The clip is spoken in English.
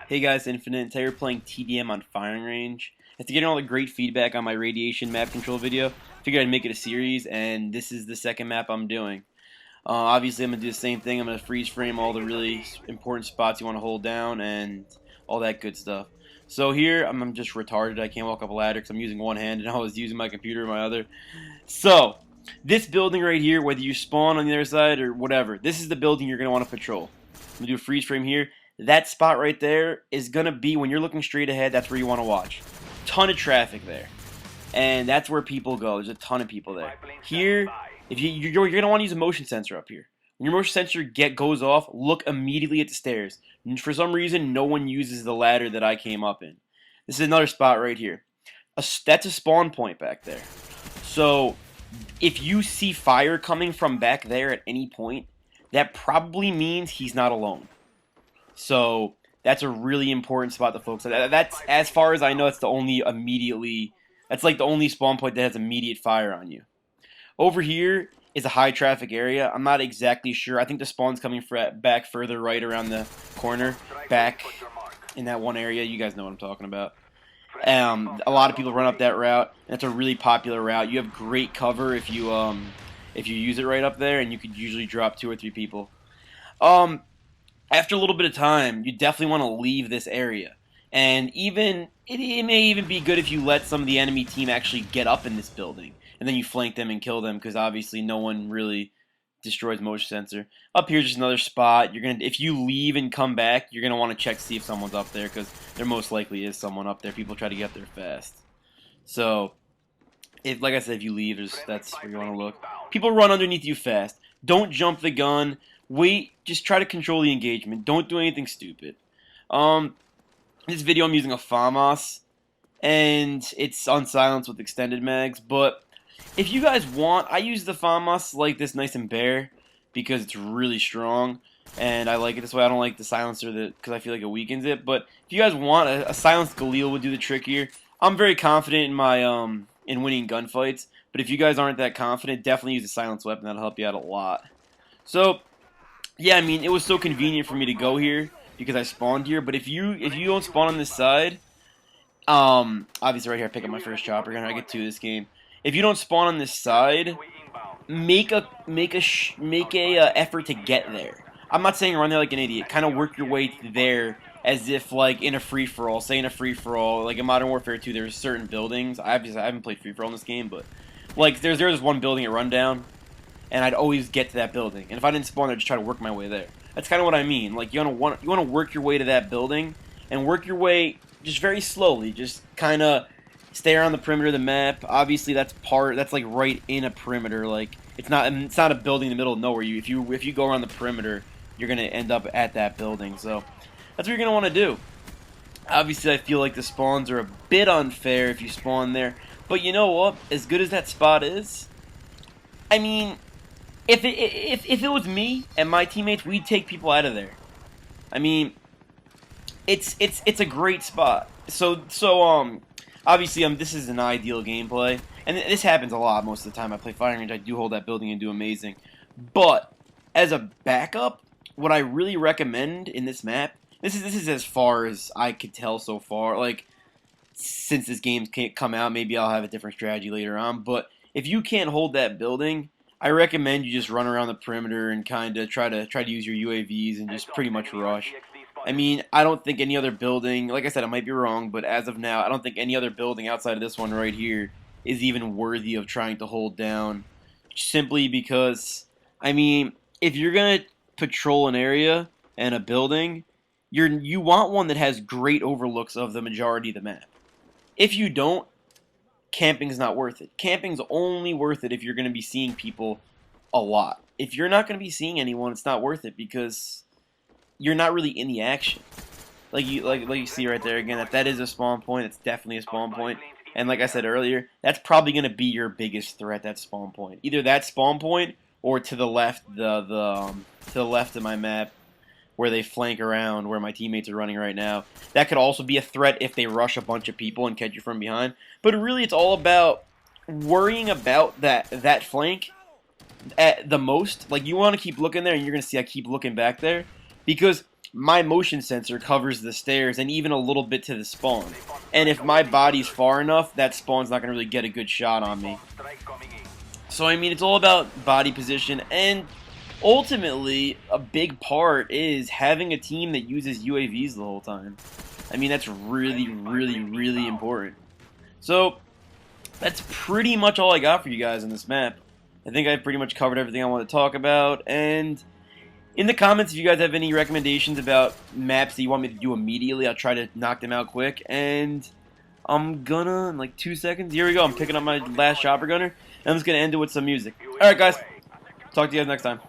Hey guys, Infinite. Today we're playing TDM on firing range. After getting all the great feedback on my radiation map control video, figured I'd make it a series, and this is the second map I'm doing. Obviously, I'm going to do the same thing. I'm going to freeze frame all the really important spots you want to hold down and all that good stuff. So here, I'm just retarded. I can't walk up a ladder because I'm using one hand, and I was using my computer in my other. So, this building right here, whether you spawn on the other side or whatever, this is the building you're going to want to patrol. I'm going to do a freeze frame here. That spot right there is going to be, when you're looking straight ahead, that's where you want to watch. Ton of traffic there. And that's where people go. There's a ton of people there. Here, if you're going to want to use a motion sensor up here. When your motion sensor goes off, look immediately at the stairs. And for some reason, no one uses the ladder that I came up in. This is another spot right here. That's a spawn point back there. So, if you see fire coming from back there at any point, that probably means he's not alone. So that's a really important spot to focus on. That's, as far as I know, that's the only that's like the only spawn point that has immediate fire on you. Over here is a high traffic area. I'm not exactly sure. I think the spawn's coming back further right around the corner, back in that one area. You guys know what I'm talking about. A lot of people run up that route. That's a really popular route. You have great cover if you use it right up there, and you could usually drop 2 or 3 people. After a little bit of time, you definitely want to leave this area. And it may even be good if you let some of the enemy team actually get up in this building. And then you flank them and kill them, because obviously no one really destroys motion sensor. Up here's just another spot. If you leave and come back, you're going to want to check to see if someone's up there, because there most likely is someone up there. People try to get there fast. So, like I said, if you leave, that's where you want to look. People run underneath you fast. Don't jump the gun. Wait, just try to control the engagement. Don't do anything stupid. This video I'm using a FAMAS, and it's on silence with extended mags, but if you guys want, I use the FAMAS like this, nice and bare, because it's really strong, and I like it this way. I don't like the silencer because I feel like it weakens it, but if you guys want, a silenced Galil would do the trick here. I'm very confident in my in winning gunfights, but if you guys aren't that confident, definitely use a silenced weapon. That'll help you out a lot. So, yeah, I mean, it was so convenient for me to go here because I spawned here. But if you don't spawn on this side, obviously right here I pick up my first chopper. I get 2 this game. If you don't spawn on this side, make a effort to get there. I'm not saying run there like an idiot. Kind of work your way there as if like in a free for all. Say in a free for all, like in Modern Warfare 2, there's certain buildings. I haven't played free for all in this game, but like there's one building at rundown. And I'd always get to that building. And if I didn't spawn there, I'd just try to work my way there. That's kind of what I mean. Like, you want to work your way to that building, and work your way just very slowly. Just kind of stay around the perimeter of the map. Obviously, that's like right in a perimeter. Like, it's not a building in the middle of nowhere. If you go around the perimeter, you're gonna end up at that building. So that's what you're gonna want to do. Obviously, I feel like the spawns are a bit unfair if you spawn there. But you know what? As good as that spot is, I mean, if it was me and my teammates, we'd take people out of there. I mean, it's a great spot. So obviously this is an ideal gameplay, and this happens a lot most of the time. I play firing range, I do hold that building and do amazing. But as a backup, what I really recommend in this map, this is as far as I could tell so far. Like, since this game can't come out, maybe I'll have a different strategy later on. But if you can't hold that building, I recommend you just run around the perimeter and kind of try to use your UAVs and just pretty much rush. I mean, I don't think any other building, like I said, I might be wrong, but as of now, I don't think any other building outside of this one right here is even worthy of trying to hold down. Simply because, I mean, if you're going to patrol an area and a building, you want one that has great overlooks of the majority of the map. If you don't, camping's not worth it. Camping's only worth it if you're going to be seeing people a lot. If you're not going to be seeing anyone, it's not worth it because you're not really in the action. Like you see right there again, that is a spawn point. It's definitely a spawn point. And like I said earlier, that's probably going to be your biggest threat, that spawn point. Either that spawn point or to the left, to the left of my map, where they flank around where my teammates are running right now. That could also be a threat if they rush a bunch of people and catch you from behind. But really, it's all about worrying about that flank at the most. Like, you want to keep looking there, and you're going to see I keep looking back there, because my motion sensor covers the stairs and even a little bit to the spawn. And if my body's far enough, that spawn's not going to really get a good shot on me. So, I mean, it's all about body position, and ultimately, a big part is having a team that uses UAVs the whole time. I mean, that's really, really, really important. So, that's pretty much all I got for you guys on this map. I think I've pretty much covered everything I want to talk about, and in the comments, if you guys have any recommendations about maps that you want me to do immediately, I'll try to knock them out quick, and I'm gonna, in like 2 seconds, here we go, I'm picking up my last chopper gunner, and I'm just gonna end it with some music. Alright guys, talk to you guys next time.